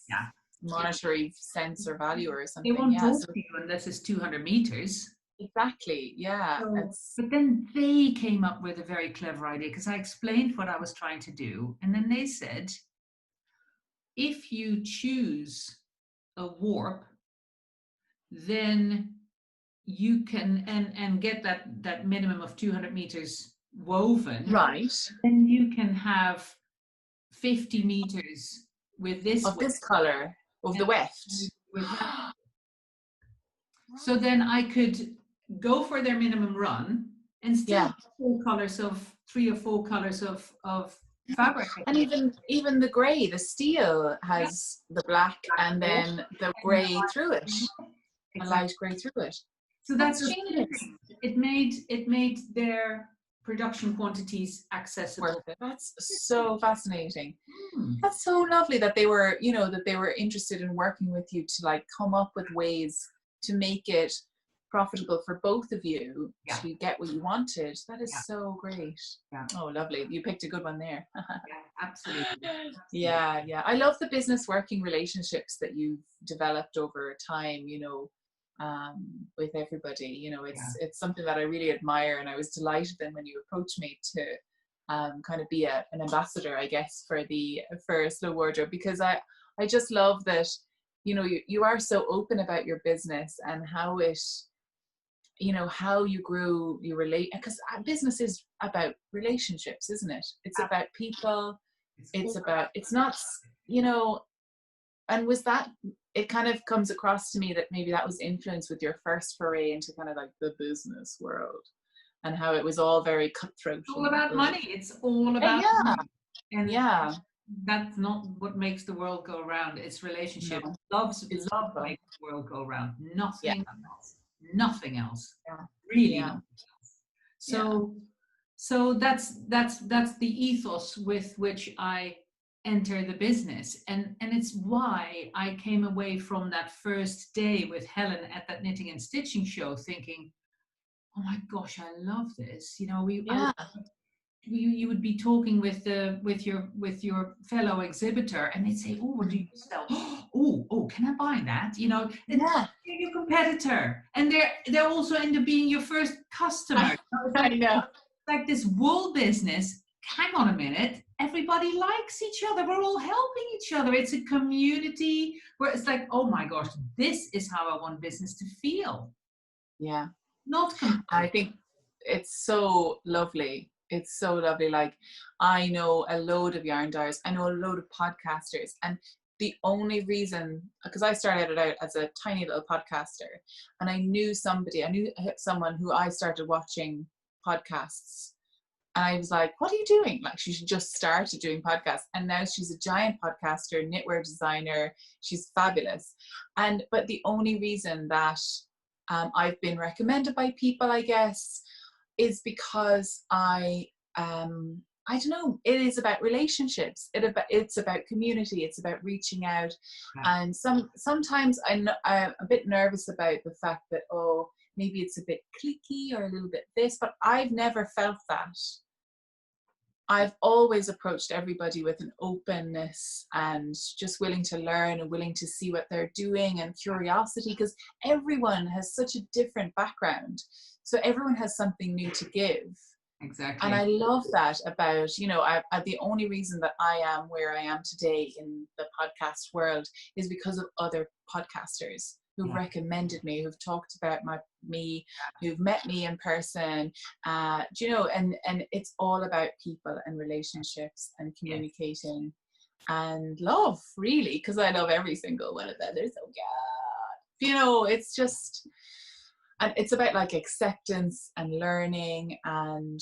monetary sense or value or something. They won't talk to you unless it's 200 meters. Exactly, yeah. But then they came up with a very clever idea, because I explained what I was trying to do. And then they said, if you choose a warp, then you can, and get that minimum of 200 meters woven. Right. Then you can have 50 meters with this. Of this color, of the weft. So then I could go for their minimum run and still 3 or 4 colors of fabric. And even the grey, the steel has the black and then the grey through it, a light grey through it. So that's genius. It made their production quantities accessible. That's so fascinating. That's so lovely that they were, you know, that they were interested in working with you to like come up with ways to make it profitable for both of you to get what you wanted. That is so great. Oh, lovely. You picked a good one there. Absolutely. Yeah. I love the business working relationships that you've developed over time, you know, with everybody. You know, it's something that I really admire, and I was delighted then when you approached me to kind of be an ambassador, I guess, for Slow Wardrobe, because I just love that, you know, you are so open about your business and how it, you know, how you grew, you relate, because business is about relationships, isn't it? It's about people. It's not, you know, and was that, it kind of comes across to me that maybe that was influenced with your first foray into kind of like the business world, and how it was all very cutthroat. It's all about money. It's all about money. And that's not what makes the world go around. It's relationship. Love makes the world go around. Nothing else. Nothing else. Really. Nothing else. So that's the ethos with which I enter the business, and it's why I came away from that first day with Helen at that knitting and stitching show thinking, oh my gosh, I love this. You know, Yeah. you would be talking with your fellow exhibitor, and they'd say, oh, what do you sell? Oh, can I buy that? You know, and Yeah. they're your competitor, and they're also end up being your first customer. I know. Like this wool business, hang on a minute, everybody likes each other, we're all helping each other, it's a community where it's like, oh my gosh, this is how I want business to feel. Yeah. Not I competitive. think it's so lovely. It's so lovely. Like, I know a load of yarn dyers, I know a load of podcasters, and the only reason, because I started out as a tiny little podcaster, and I knew someone who I started watching podcasts, and I was like, what are you doing? Like, she just started doing podcasts, and now she's a giant podcaster, knitwear designer. She's fabulous. But the only reason that I've been recommended by people, I guess, is because I don't know, it is about relationships. It's about community. It's about reaching out. Yeah. And sometimes I'm a bit nervous about the fact that, oh, maybe it's a bit cliquey or a little bit this, but I've never felt that. I've always approached everybody with an openness and just willing to learn and willing to see what they're doing and curiosity, because everyone has such a different background. So everyone has something new to give. Exactly. And I love that about, you know, the only reason that I am where I am today in the podcast world is because of other podcasters who've recommended me, who've talked about me, who've met me in person, you know, and it's all about people and relationships and communicating and love, really, because I love every single one of them. They're so good. You know, it's just, and it's about like acceptance and learning, and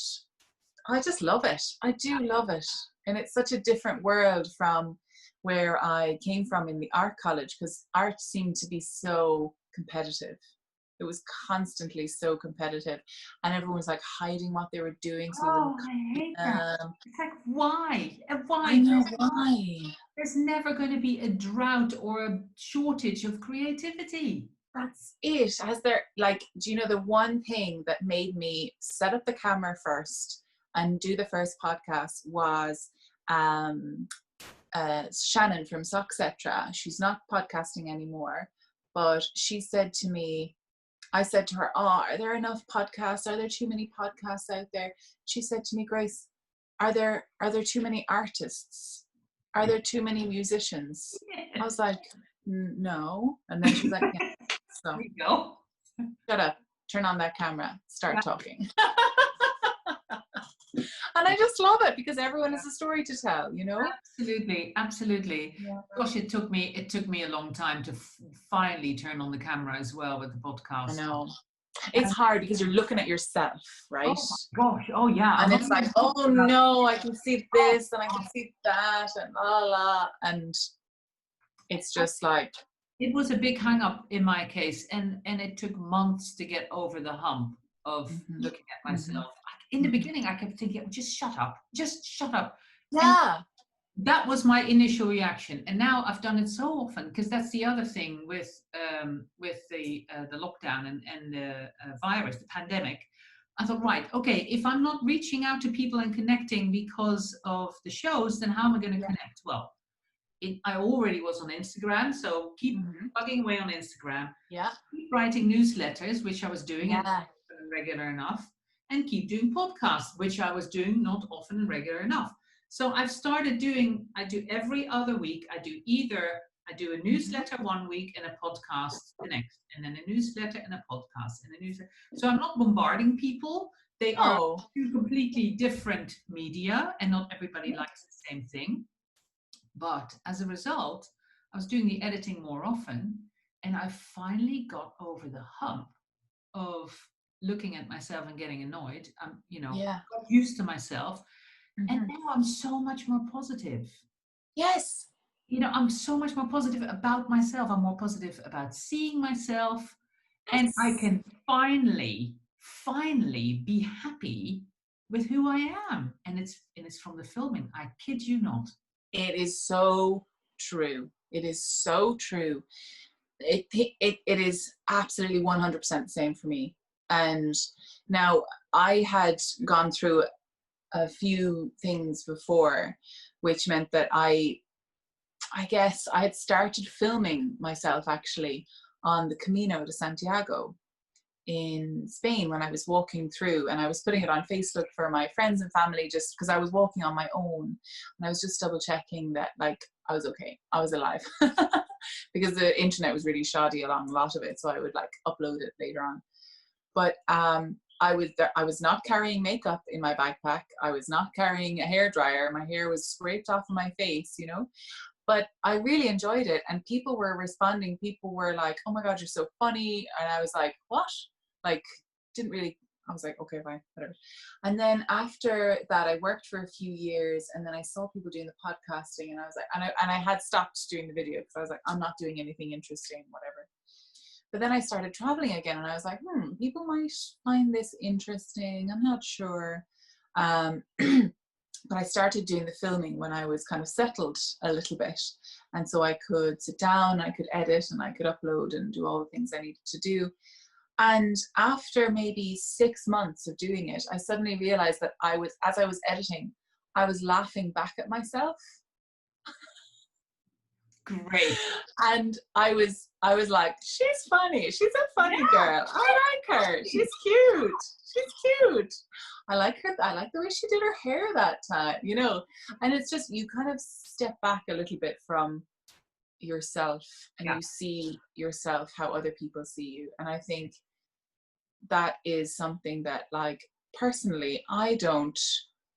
I just love it. I do love it. And it's such a different world from where I came from in the art college, because art seemed to be so competitive. It was constantly so competitive, and everyone was like hiding what they were doing. So I hate that. It's like, why? I know why. There's never going to be a drought or a shortage of creativity. That's it. Has there, like, do you know the one thing that made me set up the camera first and do the first podcast was Shannon from Smocks. She's not podcasting anymore, but she said to me, I said to her, oh, are there enough podcasts? Are there too many podcasts out there? She said to me, Grace, are there too many artists? Are there too many musicians? I was like, no. And then she's like, yeah. So, there you go. Shut up, turn on that camera, start talking. And I just love it because everyone has a story to tell, you know? Absolutely. Yeah. Gosh, it took me a long time to finally turn on the camera as well with the podcast. I know. It's hard because you're looking at yourself, right? Oh my gosh, oh yeah. And it's like, oh no, I can see this and I can see that and la, and it's just like. It was a big hang up in my case, and it took months to get over the hump of looking at myself. In the beginning, I kept thinking, just shut up. Yeah. And that was my initial reaction. And now I've done it so often, because that's the other thing with the lockdown and the virus, the pandemic. I thought, right, okay, if I'm not reaching out to people and connecting because of the shows, then how am I going to connect? Well, I already was on Instagram, so keep plugging away on Instagram. Yeah. Keep writing newsletters, which I was doing and regular enough, and keep doing podcasts, which I was doing not often and regular enough. So I've started I do every other week. I do a newsletter one week and a podcast the next, and then a newsletter and a podcast and a newsletter. So I'm not bombarding people. They are two completely different media, and not everybody likes the same thing. But as a result, I was doing the editing more often, and I finally got over the hump of looking at myself and getting annoyed. Got used to myself, and now I'm so much more positive. Yes. I'm so much more positive about myself. I'm more positive about seeing myself, and I can finally be happy with who I am. And it's from the filming. I kid you not. It is so true. It is so true. It is absolutely 100% the same for me. And now I had gone through a few things before, which meant that I guess I had started filming myself actually on the Camino de Santiago in Spain when I was walking through, and I was putting it on Facebook for my friends and family just because I was walking on my own, and I was just double checking that like I was okay, I was alive because the internet was really shoddy along a lot of it, so I would like upload it later on. But I was not carrying makeup in my backpack. I was not carrying a hairdryer. My hair was scraped off of my face, you know. But I really enjoyed it, and people were responding. People were like, "Oh my God, you're so funny," and I was like, "What?" Like, didn't really. I was like, "Okay, fine, whatever." And then after that, I worked for a few years, and then I saw people doing the podcasting, and I was like, and I had stopped doing the video because I was like, I'm not doing anything interesting, whatever. But then I started traveling again, and I was like, people might find this interesting. I'm not sure. But I started doing the filming when I was kind of settled a little bit. And so I could sit down, I could edit, and I could upload and do all the things I needed to do. And after maybe 6 months of doing it, I suddenly realized that as I was editing, I was laughing back at myself. Great. And I was like, she's funny. She's a funny girl. I like her. She's cute. She's cute. I like her. I like the way she did her hair that time, you know. And it's just, you kind of step back a little bit from yourself, and you see yourself how other people see you. And I think that is something that, like, personally, I don't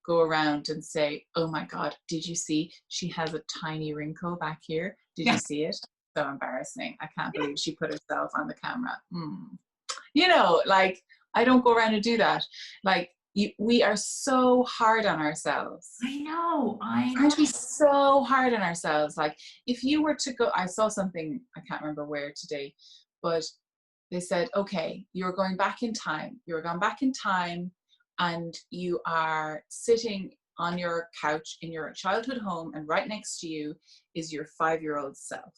go around and say, oh my God, did you see she has a tiny wrinkle back here? Did you see it? So embarrassing. I can't believe she put herself on the camera. You know, like, I don't go around and do that. Like, we are so hard on ourselves. I know. Aren't we so hard on ourselves? Like, if you were to go, I saw something, I can't remember where today, but they said, okay, you're going back in time. You're going back in time, and you are sitting on your couch in your childhood home, and right next to you is your 5-year-old self.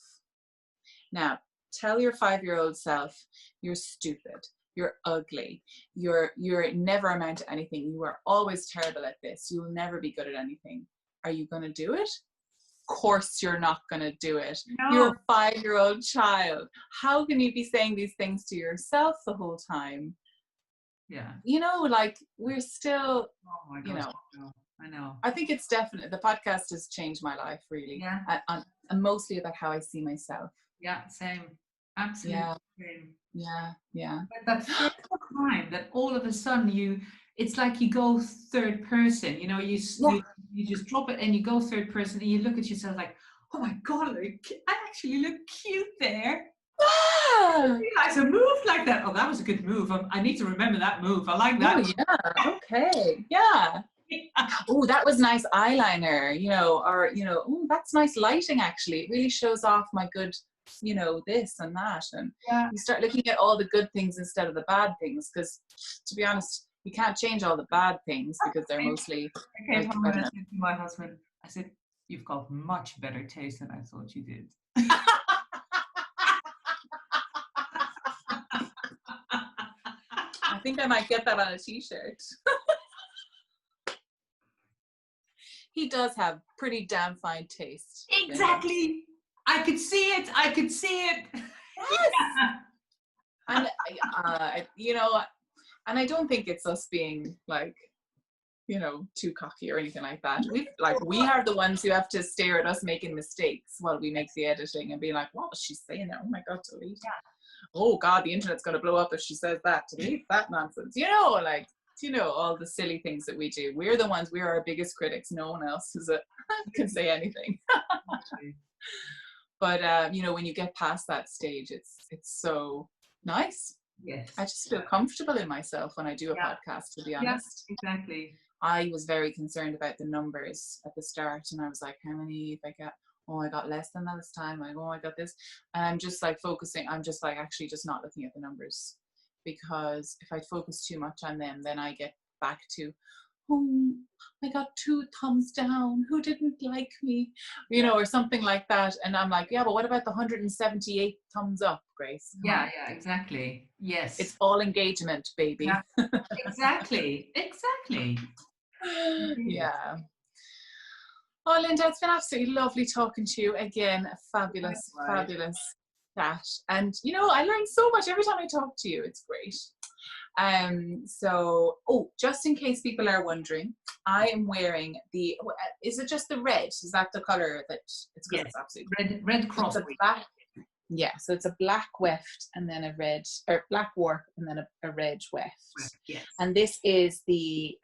Now, tell your 5-year-old self, you're stupid, you're ugly, you're never amount to anything, you are always terrible at this, you will never be good at anything. Are you going to do it? Of course you're not going to do it. No. You're a 5-year-old child. How can you be saying these things to yourself the whole time? Yeah. You know, like, we're still, oh my gosh, you know. I know. I think it's definitely, the podcast has changed my life, really. Yeah. And mostly about how I see myself. Yeah, same. Absolutely same. Yeah. But that first time that all of a sudden it's like you go third person, you know, you just drop it and you go third person, and you look at yourself like, oh my God, I actually look cute there. I didn't realize a move like that. Oh, that was a good move. I need to remember that move. I like that. Oh, yeah. Okay. Yeah. Oh, that was nice eyeliner, you know, or, you know, oh, that's nice lighting, actually. It really shows off my good, you know, this and that. And you start looking at all the good things instead of the bad things, because, to be honest, you can't change all the bad things because they're mostly... I came home and I said to my husband, I said, you've got much better taste than I thought you did. I think I might get that on a t-shirt. He does have pretty damn fine taste. Exactly. I could see it. Yes. And you know, and I don't think it's us being like, you know, too cocky or anything like that. We are the ones who have to stare at us making mistakes while we make the editing and be like, what was she saying there? Oh my God, delete. Yeah. Oh God, the internet's going to blow up if she says that. Delete that nonsense. You know, like, you know, all the silly things that we do. We're the ones, we're our biggest critics. No one else can say anything. But, you know, when you get past that stage, it's so nice. Yes. I just feel comfortable in myself when I do a podcast, to be honest. Yeah, exactly. I was very concerned about the numbers at the start, and I was like, how many, if I get, oh, I got less than that this time, like, oh, I got this. And I'm just like I'm just like actually just not looking at the numbers, because if I focus too much on them, then I get back to, oh, I got 2 thumbs down. Who didn't like me? You know, or something like that. And I'm like, yeah, but what about the 178 thumbs up, Grace? Come on. Yeah, exactly. Yes. It's all engagement, baby. Yeah, exactly. Yeah. Oh, Linda, it's been absolutely lovely talking to you again. A fabulous, fabulous chat. And, you know, I learn so much every time I talk to you. It's great. So, just in case people are wondering, I am wearing the, is it just the red? Is that the color that it's, yes. it's absolutely red cross. It's a black, yeah, so it's a black weft and then a red, or black warp and then a red weft. Yes. And this is the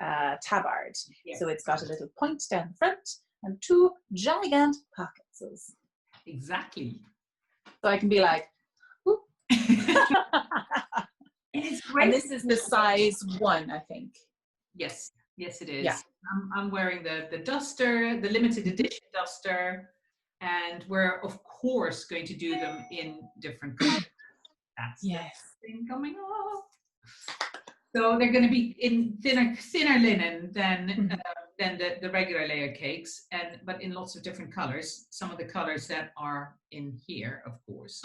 tabard. Yes. So it's got a little point down the front and 2 giant pockets. Exactly. So I can be like, whoop. It's great. And this is the size 1, I think. Yes, it is. Yeah. I'm wearing the duster, the limited edition duster, and we're of course going to do them in different colors. That's the thing coming up. So they're going to be in thinner linen than the regular layer cakes, but in lots of different colors. Some of the colors that are in here, of course.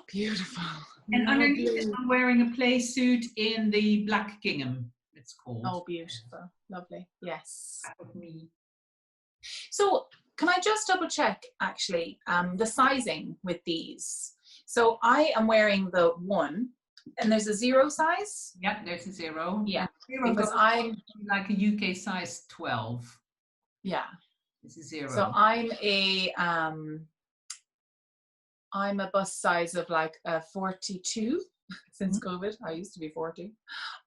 Beautiful. And underneath it, I'm wearing a play suit in the black gingham, it's called. Oh, beautiful. Lovely. Yes. Of me. So can I just double check, actually, the sizing with these? So I am wearing the 1, and there's a 0 size? Yep, there's a 0. Yeah. 0 because I'm like a UK size 12. Yeah. This is 0. So I'm a bust size of like a 42 since COVID. I used to be 40.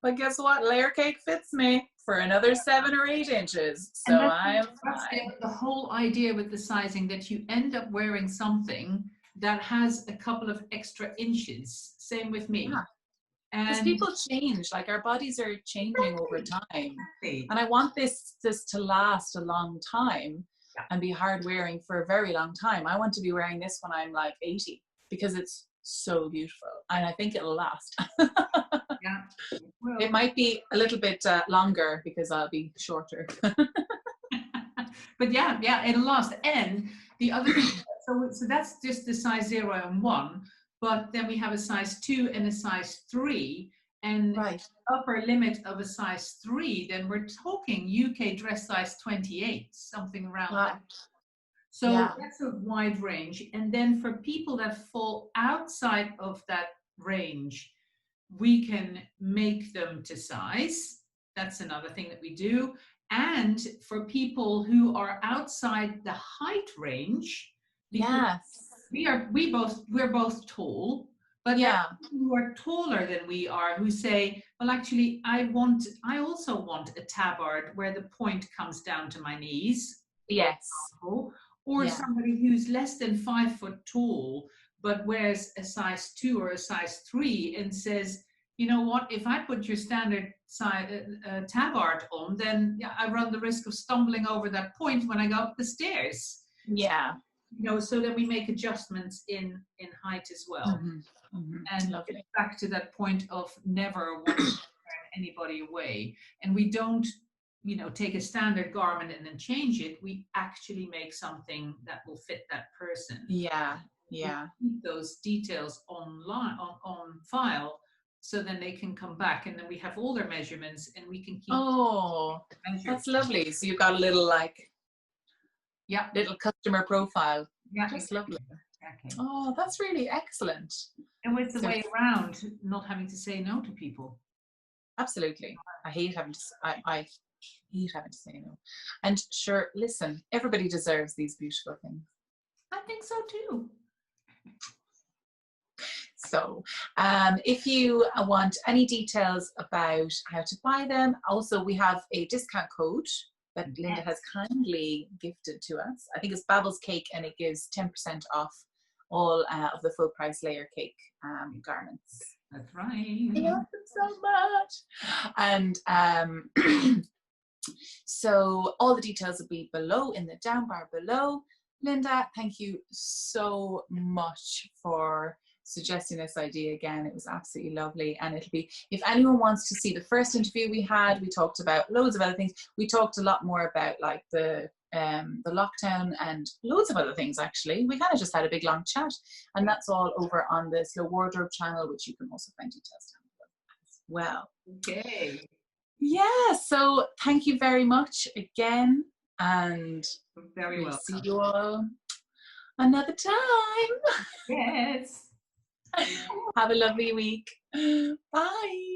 But guess what? Layer cake fits me for another 7 or 8 inches. So that's the whole idea with the sizing, that you end up wearing something that has a couple of extra inches. Same with me. Yeah. Because people change, like our bodies are changing over time. And I want this to last a long time. And be hard wearing for a very long time. I want to be wearing this when I'm like 80 because it's so beautiful and I think it'll last. Yeah. Well, it might be a little bit longer because I'll be shorter. But yeah, it'll last. And the other thing, so that's just the size 0 and 1, but then we have a size 2 and a size 3. And upper limit of a size 3, then we're talking UK dress size 28, something around that. So that's a wide range. And then for people that fall outside of that range, we can make them to size. That's another thing that we do. And for people who are outside the height range, we're both tall. But people who are taller than we are, who say, well, actually, I also want a tabard where the point comes down to my knees. Yes. Or somebody who's less than 5 foot tall, but wears a size 2 or a size 3 and says, you know what, if I put your standard size tabard on, then I run the risk of stumbling over that point when I go up the stairs. Yeah. You know, so then we make adjustments in height as well. And it's back to that point of never wanting to turn anybody away. And we don't, take a standard garment and then change it. We actually make something that will fit that person. Yeah. We keep those details online on file, so then they can come back, and then we have all their measurements, and we can keep. Oh, that's lovely. So you've got a little little customer profile. Yeah, that's lovely. Exactly. Oh, that's really excellent. And it's the way around not having to say no to people. Absolutely. I hate having to say no. And sure, listen, everybody deserves these beautiful things. I think so too. So if you want any details about how to buy them, also we have a discount code that Linda has kindly gifted to us. I think it's Babbles Cake, and it gives 10% off all of the full price layer cake garments. That's right. I love them so much. And so all the details will be below in the down bar below. Linda, thank you so much for suggesting this idea again. It was absolutely lovely. And it'll be, if anyone wants to see the first interview we had, we talked about loads of other things. We talked a lot more about like the lockdown and loads of other things. Actually, we kind of just had a big long chat, and that's all over on the Slow Wardrobe channel, which you can also find details down as well. Okay. Yeah, so thank you very much again, and Very we'll welcome. see you all another time. Yes. Have a lovely week. Bye.